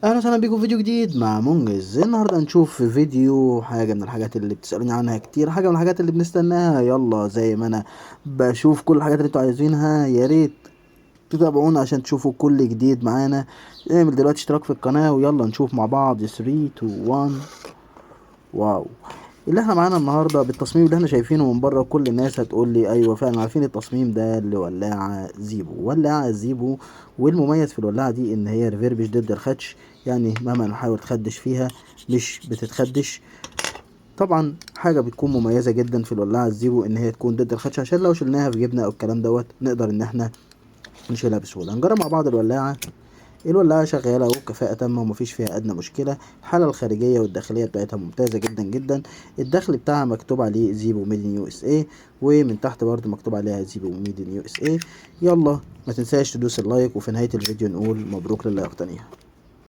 اهلا وسهلا بيكم في فيديو جديد مع منجز. النهارده هنشوف في فيديو حاجه من الحاجات اللي بتسالوني عنها كتير، حاجه من الحاجات اللي بنستناها. يلا زي ما انا بشوف كل الحاجات اللي انتوا عايزينها، يا ريت تتابعونا عشان تشوفوا كل جديد معانا. اعمل دلوقتي اشتراك في القناه ويلا نشوف مع بعض 3 2 1. واو، اللي احنا معانا النهارده بالتصميم اللي احنا شايفينه من بره، كل الناس هتقول لي ايوه فعلا عارفين التصميم ده لولاعه زيبو. ولاعه زيبو، والمميز في الولاعه دي ان هي ريفيربش ضد الخدش، يعني مهما نحاول تخدش فيها مش بتتخدش. طبعا حاجه بتكون مميزه جدا في الولاعه الزيبو ان هي تكون ضد الخدش، عشان لو شلناها في جبنه او الكلام دوت نقدر ان احنا نشيلها بسهوله. نجرب مع بعض الولاعه. الولاعة شغالة وكفاءة تامة ومفيش فيها أدنى مشكلة. الحالة الخارجية والداخلية بتاعتها ممتازة جدا جدا. الدخل بتاعها مكتوب عليه زيبو ميد ان يو اس اي، ومن تحت برضه مكتوب عليها زيبو ميد ان يو اس اي. يلا ما تنساش تدوس اللايك، وفي نهاية الفيديو نقول مبروك للي يقتنيها.